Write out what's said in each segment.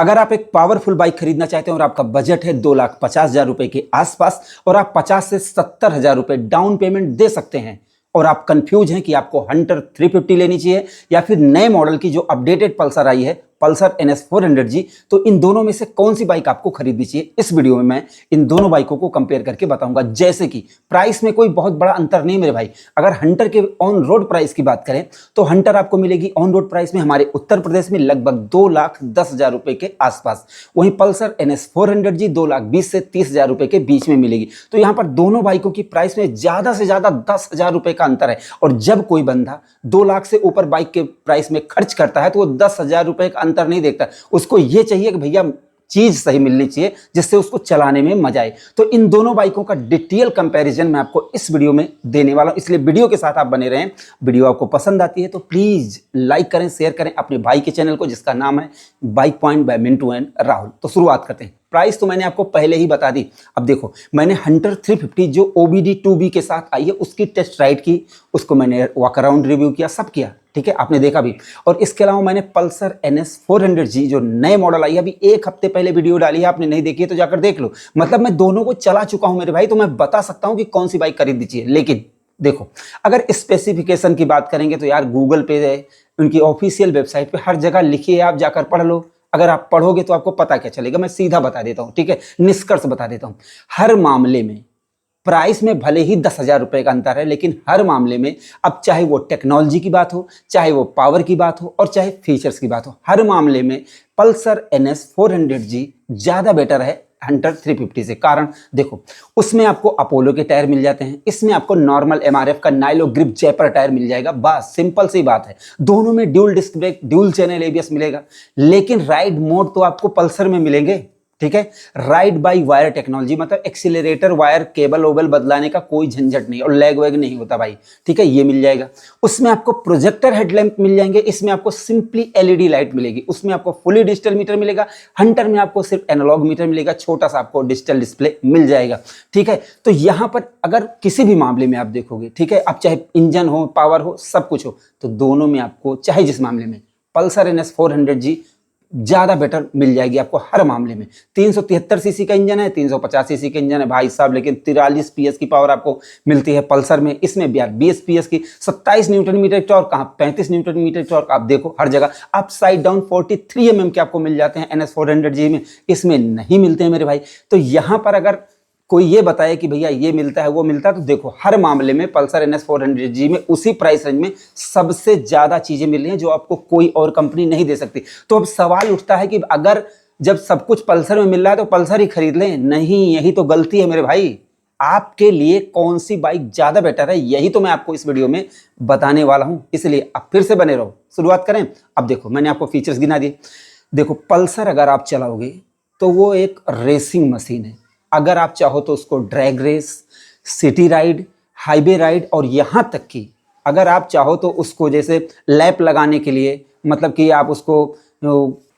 अगर आप एक पावरफुल बाइक खरीदना चाहते हैं और आपका बजट है 2,50,000 रुपए के आसपास और आप 50 से 70,000 रुपए डाउन पेमेंट दे सकते हैं और आप कंफ्यूज हैं कि आपको हंटर 350 लेनी चाहिए या फिर नए मॉडल की जो अपडेटेड पल्सर आई है पल्सर NS 400G, तो इन दोनों में से कौन सी बाइक आपको खरीदनी चाहिए, इस वीडियो में मैं इन दोनों बाइकों को कंपेयर करके बताऊंगा। जैसे कि प्राइस में कोई बहुत बड़ा अंतर नहीं मेरे भाई। अगर हंटर के ऑन रोड प्राइस की बात करें तो हंटर आपको मिलेगी ऑन रोड प्राइस में हमारे उत्तर प्रदेश में लगभग 2,10,000 रुपए के आसपास। वहीं पल्सर NS 400G 2,20,000 से 30,000 रुपए के बीच में मिलेगी। तो यहां पर दोनों बाइकों की प्राइस में ज्यादा से ज्यादा 10,000 रुपए का अंतर है। और जब कोई बंदा 2 लाख से ऊपर बाइक के प्राइस में खर्च करता है तो वो 10,000 रुपए का अंतर नहीं देखता। उसको ये चाहिए कि भैया चीज सही मिलनी चाहिए जिससे उसको चलाने में मजा आए। तो इन दोनों बाइकों का डिटेल कंपैरिजन मैं आपको इस वीडियो में देने वाला हूं, इसलिए वीडियो के साथ आप बने रहें। वीडियो आपको पसंद आती है तो प्लीज लाइक करें, शेयर करें अपने भाई के चैनल को जिसका नाम है bike point by Mintu and Rahul. तो शुरुआत करते हैं। प्राइस तो मैंने आपको पहले ही बता दी। अब देखो, मैंने हंटर 350 जो OBD 2B के साथ आई है उसकी टेस्ट राइड की, उसको मैंने वॉक अराउंड रिव्यू किया, सब किया, ठीक है, आपने देखा भी। और इसके अलावा मैंने पल्सर NS 400G जो नए मॉडल आई है अभी 1 हफ्ते पहले वीडियो डाली है, आपने नहीं देखी है तो जाकर देख लो। मतलब मैं दोनों को चला चुका हूं मेरे भाई, तो मैं बता सकता हूं कि कौन सी बाइक खरीदनी चाहिए। लेकिन देखो, अगर स्पेसिफिकेशन की बात करेंगे तो यार गूगल पे, उनकी ऑफिशियल वेबसाइट पे हर जगह लिखी है, आप जाकर पढ़ लो। अगर आप पढ़ोगे तो आपको पता क्या चलेगा, मैं सीधा बता देता हूं, ठीक है, निष्कर्ष बता देता हूं। हर मामले में प्राइस में भले ही 10,000 रुपए का अंतर है, लेकिन हर मामले में, अब चाहे वो टेक्नोलॉजी की बात हो, चाहे वो पावर की बात हो और चाहे फीचर्स की बात हो, हर मामले में पल्सर NS 400G ज्यादा बेटर है हंटर 350 से। कारण देखो, उसमें आपको अपोलो के टायर मिल जाते हैं, इसमें आपको नॉर्मल MRF का नाइलो ग्रिप जैपर टायर मिल जाएगा। बस सिंपल सी बात है। दोनों में dual disc brake, dual channel ABS मिलेगा। लेकिन राइड मोड तो आपको पल्सर में मिलेंगे, ठीक है। राइड बाई वायर टेक्नोलॉजी, मतलब एक्सीलरेटर वायर केबल ओबल बदलाने का कोई झंझट नहीं और लैग वैग नहीं होता भाई, ठीक है, ये मिल जाएगा। उसमें आपको प्रोजेक्टर हेडलैम्प मिल जाएंगे, इसमें आपको सिंपली LED लाइट मिलेगी, उसमें आपको फुली डिजिटल मीटर मिलेगा। हंटर में आपको सिर्फ एनालॉग मीटर मिलेगा, छोटा सा आपको डिजिटल डिस्प्ले मिल जाएगा, ठीक है। तो यहां पर अगर किसी भी मामले में आप देखोगे, ठीक है, अब चाहे इंजन हो, पावर हो, सब कुछ हो, तो दोनों में आपको चाहे जिस मामले में पल्सर NS 400G ज्यादा बेटर मिल जाएगी आपको हर मामले में। 373 सीसी का इंजन है, 350 सीसी का इंजन है भाई साहब, लेकिन 43 PS की पावर आपको मिलती है पल्सर में। इसमें भी यार 20 PS की 27 न्यूटन मीटर टॉर्क, कहाँ 35 न्यूटन मीटर टॉर्क, आप देखो हर जगह। अप साइड डाउन 43 mm के आपको मिल जाते हैं NS 400G में, इसमें नहीं मिलते हैं मेरे भाई। तो यहां पर अगर कोई ये बताए कि भैया ये मिलता है वो मिलता है, तो देखो हर मामले में पल्सर NS 400G में उसी प्राइस रेंज में सबसे ज्यादा चीजें मिल रही हैं जो आपको कोई और कंपनी नहीं दे सकती। तो अब सवाल उठता है कि अगर जब सब कुछ पल्सर में मिल रहा है तो पल्सर ही खरीद लें। नहीं, यही तो गलती है मेरे भाई। आपके लिए कौन सी बाइक ज्यादा बेटर है, यही तो मैं आपको इस वीडियो में बताने वाला हूं, इसलिए अब फिर से बने रहो। शुरुआत करें। अब देखो, मैंने आपको फीचर्स गिना दिए। देखो, पल्सर अगर आप चलाओगे तो वो एक रेसिंग मशीन है। अगर आप चाहो तो उसको drag race, city ride, highway ride और यहाँ तक कि अगर आप चाहो तो उसको जैसे लैप लगाने के लिए, मतलब कि आप उसको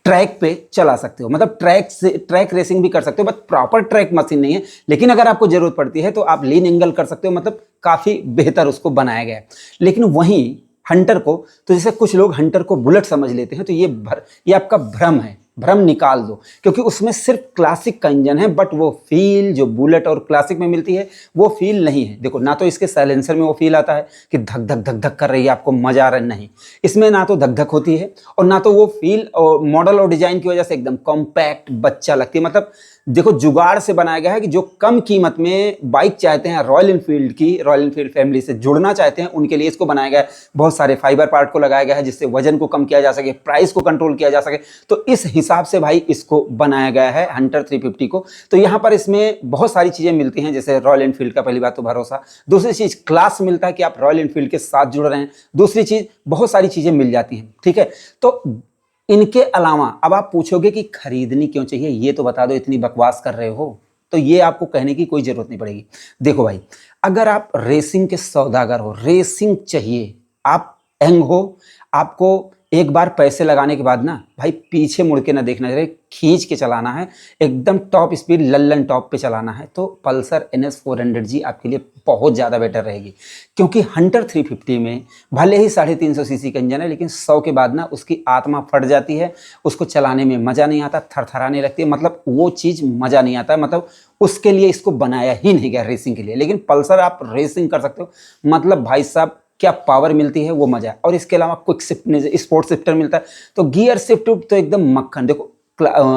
ट्रैक पे चला सकते हो, मतलब ट्रैक रेसिंग भी कर सकते हो। बट प्रॉपर ट्रैक मशीन नहीं है, लेकिन अगर आपको जरूरत पड़ती है तो आप लीन एंगल कर सकते हो, मतलब काफी बेहतर उसको बनाया गया है। लेकिन वहीं हंटर को, तो जैसे कुछ लोग हंटर को बुलेट समझ लेते हैं, तो ये आपका भ्रम है। भ्रम निकाल दो, क्योंकि उसमें सिर्फ क्लासिक का इंजन है, बट वो फील जो बुलेट और क्लासिक में मिलती है वो फील नहीं है। देखो, ना तो इसके साइलेंसर में वो फील आता है कि धक धक धक धक कर रही है, आपको मजा आ रहा है, नहीं, इसमें ना तो धक धक होती है और ना तो वो फील, और मॉडल और डिजाइन की वजह से एकदम कॉम्पैक्ट बच्चा लगती है। मतलब देखो, जुगाड़ से बनाया गया है कि जो कम कीमत में बाइक चाहते हैं, रॉयल एनफील्ड फैमिली से जुड़ना चाहते हैं, उनके लिए इसको बनाया गया है। बहुत सारे फाइबर पार्ट को लगाया गया है जिससे वजन को कम किया जा सके, प्राइस को कंट्रोल किया जा सके। तो इस हिसाब से भाई इसको बनाया गया है हंटर 350 को। तो यहाँ पर इसमें बहुत सारी चीजें मिलती हैं, जैसे रॉयल एनफील्ड का पहली बात तो भरोसा, दूसरी चीज क्लास मिलता है कि आप रॉयल एनफील्ड के साथ जुड़ रहे हैं, दूसरी चीज बहुत सारी चीजें मिल जाती हैं, ठीक है। तो इनके अलावा अब आप पूछोगे कि खरीदनी क्यों चाहिए, ये तो बता दो, इतनी बकवास कर रहे हो। तो ये आपको कहने की कोई जरूरत नहीं पड़ेगी। देखो भाई, अगर आप रेसिंग के सौदागर हो, रेसिंग चाहिए, आप यंग हो, आपको एक बार पैसे लगाने के बाद ना भाई पीछे मुड़ के ना देखना चाहिए, खींच के चलाना है, एकदम टॉप स्पीड लल्लन टॉप पे चलाना है, तो पल्सर NS 400G आपके लिए बहुत ज़्यादा बेटर रहेगी। क्योंकि हंटर 350 में भले ही 350 सीसी का इंजन है, लेकिन 100 के बाद ना उसकी आत्मा फट जाती है, उसको चलाने में मज़ा नहीं आता, थरथराने लगती है, मतलब वो चीज़ मज़ा नहीं आता, मतलब उसके लिए इसको बनाया ही नहीं गया रेसिंग के लिए। लेकिन पल्सर आप रेसिंग कर सकते हो, मतलब भाई साहब क्या पावर मिलती है वो मजा है। और इसके अलावा क्विक शिफ्ट, स्पोर्ट शिफ्टर मिलता है, तो गियर शिफ्ट तो एकदम मक्खन। देखो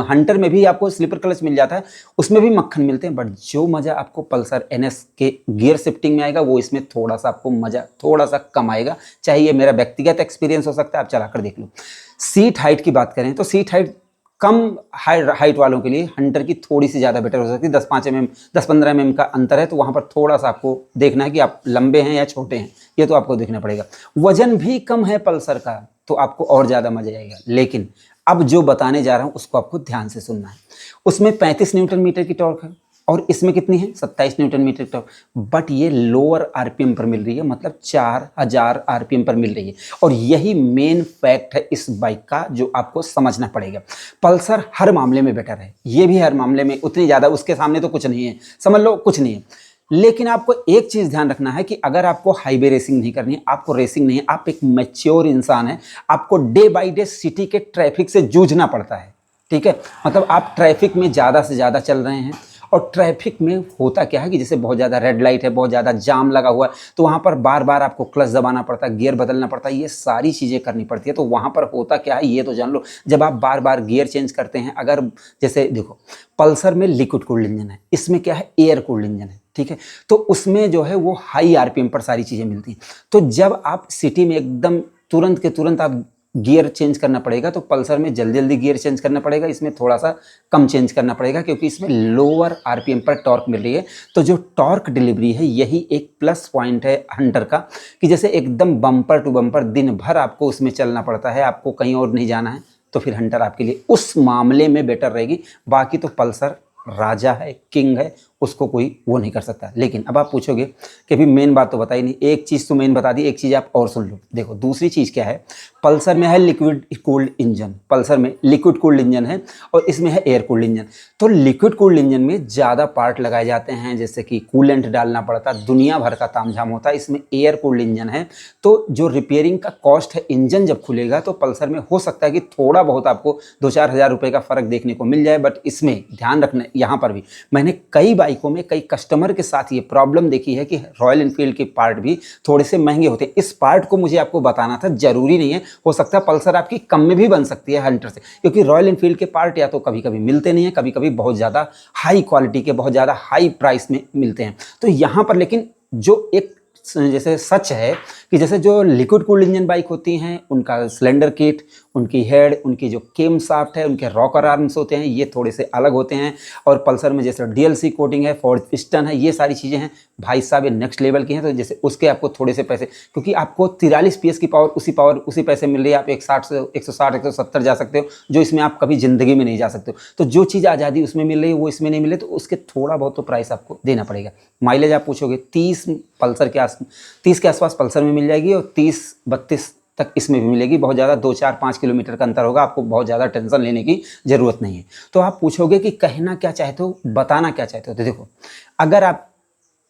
हंटर में भी आपको स्लीपर क्लच मिल जाता है, उसमें भी मक्खन मिलते हैं, बट जो मजा आपको पल्सर NS के गियर शिफ्टिंग में आएगा वो इसमें थोड़ा सा आपको मजा थोड़ा सा कम आएगा। चाहे ये मेरा व्यक्तिगत एक्सपीरियंस हो सकता है, आप चला कर देख लो। सीट हाइट की बात करें तो सीट हाइट कम हाइट वालों के लिए हंटर की थोड़ी सी ज़्यादा बेटर हो सकती है। 10-15 mm का अंतर है, तो वहाँ पर थोड़ा सा आपको देखना है कि आप लंबे हैं या छोटे हैं, ये तो आपको देखना पड़ेगा। वजन भी कम है पल्सर का, तो आपको और ज़्यादा मजा आएगा। लेकिन अब जो बताने जा रहा हूँ उसको आपको ध्यान से सुनना है। उसमें 35 न्यूटन मीटर की टॉर्क है और इसमें कितनी है 27 न्यूटन मीटर की टॉर्क, बट ये लोअर RPM पर मिल रही है, मतलब 4000 RPM पर मिल रही है। और यही मेन फैक्ट है इस बाइक का जो आपको समझना पड़ेगा। पल्सर हर मामले में बेटर है, ये भी हर मामले में उतनी ज़्यादा, उसके सामने तो कुछ नहीं है, समझ लो कुछ नहीं है। लेकिन आपको एक चीज़ ध्यान रखना है कि अगर आपको हाईवे रेसिंग नहीं करनी है, आपको रेसिंग नहीं है, आप एक मैच्योर इंसान है, आपको डे बाई डे सिटी के ट्रैफिक से जूझना पड़ता है, ठीक है, मतलब आप ट्रैफिक में ज़्यादा से ज़्यादा चल रहे हैं। और ट्रैफिक में होता क्या है कि जैसे बहुत ज़्यादा रेड लाइट है, बहुत ज़्यादा जाम लगा हुआ है, तो वहाँ पर बार बार आपको क्लच दबाना पड़ता है, गियर बदलना पड़ता है, ये सारी चीज़ें करनी पड़ती है। तो वहाँ पर होता क्या है ये तो जान लो, जब आप बार बार गियर चेंज करते हैं, अगर जैसे देखो पल्सर में लिक्विड कूल्ड इंजन है, इसमें क्या है एयर कूल्ड इंजन है, ठीक है, तो उसमें जो है वो हाई RPM पर सारी चीज़ें मिलती हैं। तो जब आप सिटी में एकदम तुरंत के तुरंत आप गियर चेंज करना पड़ेगा, तो पल्सर में जल्दी जल्दी गियर चेंज करना पड़ेगा, इसमें थोड़ा सा कम चेंज करना पड़ेगा, क्योंकि इसमें लोअर RPM पर टॉर्क मिल रही है। तो जो टॉर्क डिलीवरी है यही एक प्लस पॉइंट है हंटर का, कि जैसे एकदम बम्पर टू बम्पर दिन भर आपको उसमें चलना पड़ता है, आपको कहीं और नहीं जाना है, तो फिर हंटर आपके लिए उस मामले में बेटर रहेगी। बाकी तो पल्सर राजा है, किंग है, उसको कोई वो नहीं कर सकता। लेकिन अब आप पूछोगे कि अभी मेन बात तो बताई नहीं, एक चीज़ तो मेन बता दी, एक चीज़ आप और सुन लो। देखो दूसरी चीज़ क्या है, पल्सर में है लिक्विड कूल्ड इंजन, पल्सर में लिक्विड कूल्ड इंजन है और इसमें है एयर कूल्ड इंजन। तो लिक्विड कूल्ड इंजन में ज़्यादा पार्ट लगाए जाते हैं, जैसे कि कूलेंट डालना पड़ता है, दुनिया भर का तामझाम होता है। इसमें एयर कूल्ड इंजन है, तो जो रिपेयरिंग का कॉस्ट है, इंजन जब खुलेगा तो पल्सर में हो सकता है कि थोड़ा बहुत आपको 2-4 हज़ार रुपये का फ़र्क देखने को मिल जाए। बट इसमें ध्यान रखना, यहाँ पर भी मैंने कई बाइकों में कई कस्टमर के साथ ये प्रॉब्लम देखी है कि रॉयल एनफील्ड के पार्ट भी थोड़े से महंगे होते हैं। इस पार्ट को मुझे आपको बताना था, जरूरी नहीं है, हो सकता है पल्सर आपकी कम में भी बन सकती है हंटर से, क्योंकि रॉयल एनफील्ड के पार्ट या तो कभी कभी मिलते नहीं है, कभी कभी बहुत ज़्यादा हाई क्वालिटी के, बहुत ज़्यादा हाई प्राइस में मिलते हैं। तो यहाँ पर लेकिन जो एक जैसे सच है कि जैसे जो लिक्विड कूल्ड इंजन बाइक होती हैं उनका सिलेंडर किट, उनकी हेड, उनकी जो केम शाफ्ट है, उनके रॉकर आर्म्स होते हैं, ये थोड़े से अलग होते हैं। और पल्सर में जैसे DLC कोटिंग है, फोर्ड पिस्टन है, ये सारी चीज़ें हैं भाई साहब, ये नेक्स्ट लेवल की हैं। तो जैसे उसके आपको थोड़े से पैसे, क्योंकि आपको 43 PS की पावर उसी पैसे मिल रही है, आप 160 170 जा सकते हो, जो इसमें आप कभी ज़िंदगी में नहीं जा सकते हो। तो जो चीज़ आज़ादी उसमें मिल रही है वो इसमें नहीं मिले, तो उसके थोड़ा बहुत तो प्राइस आपको देना पड़ेगा। माइलेज आप पूछोगे 30 के आसपास पल्सर में मिल जाएगी और 30-32 तक इसमें भी मिलेगी। बहुत ज़्यादा 2-4-5 किलोमीटर का अंतर होगा, आपको बहुत ज़्यादा टेंशन लेने की ज़रूरत नहीं है। तो आप पूछोगे कि कहना क्या चाहते हो, बताना क्या चाहते हो, तो देखो अगर आप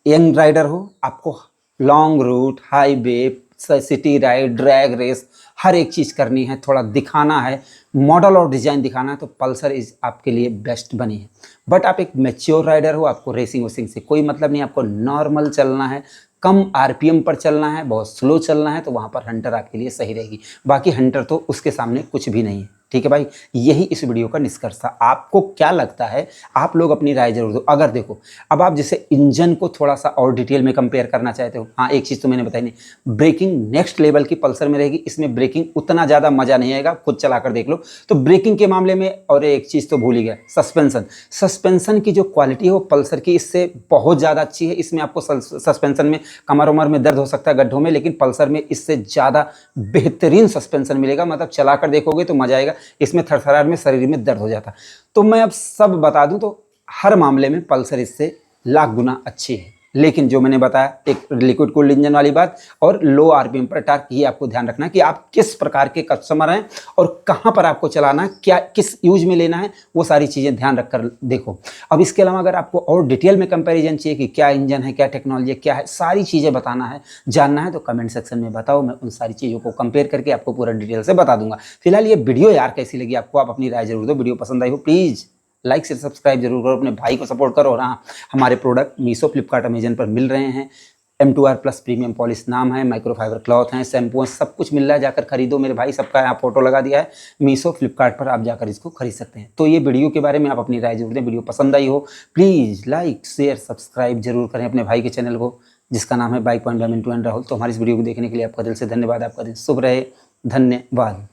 यंग राइडर हो, आपको long route, highway, city ride, drag race, हर एक चीज़ करनी है, थोड़ा दिखाना है, मॉडल और डिज़ाइन दिखाना है, तो पल्सर इज़ आपके लिए बेस्ट बनी है। बट आप एक मैच्योर राइडर हो, आपको रेसिंग वेसिंग से कोई मतलब नहीं, आपको नॉर्मल चलना है, कम RPM पर चलना है, बहुत स्लो चलना है, तो वहाँ पर हंटर आपके लिए सही रहेगी। बाकी हंटर तो उसके सामने कुछ भी नहीं है, ठीक है भाई। यही इस वीडियो का निष्कर्ष था। आपको क्या लगता है, आप लोग अपनी राय जरूर दो। अगर देखो अब आप जैसे इंजन को थोड़ा सा और डिटेल में कंपेयर करना चाहते हो, हाँ एक चीज़ तो मैंने बताई नहीं, ब्रेकिंग नेक्स्ट लेवल की पल्सर में रहेगी, इसमें ब्रेकिंग उतना ज़्यादा मज़ा नहीं आएगा, खुद चला कर देख लो। तो ब्रेकिंग के मामले में, और एक चीज़ तो भूल ही गया, सस्पेंसन की जो क्वालिटी है वो पल्सर की इससे बहुत ज़्यादा अच्छी है। इसमें आपको सस्पेंसन में कमर उमर में दर्द हो सकता है गड्ढों में, लेकिन पल्सर में इससे ज़्यादा बेहतरीन सस्पेंसन मिलेगा, मतलब चला कर देखोगे तो मज़ा आएगा। इसमें थरथराहट में शरीर में दर्द हो जाता। तो मैं अब सब बता दूं तो हर मामले में पल्सर इससे लाख गुना अच्छी है। लेकिन जो मैंने बताया एक लिक्विड कूल्ड इंजन वाली बात और लो आरपीएम पर टार्क, ये आपको ध्यान रखना है कि आप किस प्रकार के कस्टमर हैं और कहाँ पर आपको चलाना है, क्या किस यूज में लेना है, वो सारी चीज़ें ध्यान रखकर देखो। अब इसके अलावा अगर आपको और डिटेल में कंपैरिजन चाहिए कि क्या इंजन है, क्या टेक्नोलॉजी है, क्या है, सारी चीज़ें बताना है, जानना है, तो कमेंट सेक्शन में बताओ, मैं उन सारी चीज़ों को कंपेयर करके आपको पूरा डिटेल से बता दूंगा। फिलहाल ये वीडियो यार कैसी लगी आपको, आप अपनी राय जरूर दो। वीडियो पसंद आई हो प्लीज़ लाइक से सब्सक्राइब जरूर करो, अपने भाई को सपोर्ट करो। और हाँ, हमारे प्रोडक्ट मीशो, फ्लिपकार्ट, अमेजन पर मिल रहे हैं। M2R प्लस प्रीमियम पॉलिश नाम है, माइक्रोफाइबर क्लॉथ हैं, शैम्पू हैं, सब कुछ मिल रहा है, जाकर खरीदो मेरे भाई। सबका यहाँ फोटो लगा दिया है, मीशो, फ्लिपकार्ट पर आप जाकर इसको खरीद सकते हैं। तो ये वीडियो के बारे में आप अपनी राय जरूर दें। वीडियो पसंद आई हो प्लीज़ लाइक शेयर सब्सक्राइब जरूर करें अपने भाई के चैनल को, जिसका नाम है bike point by Mintu and Rahul. तो हमारी इस वीडियो को देखने के लिए आपका दिल से धन्यवाद। आपका दिन शुभ रहे, धन्यवाद।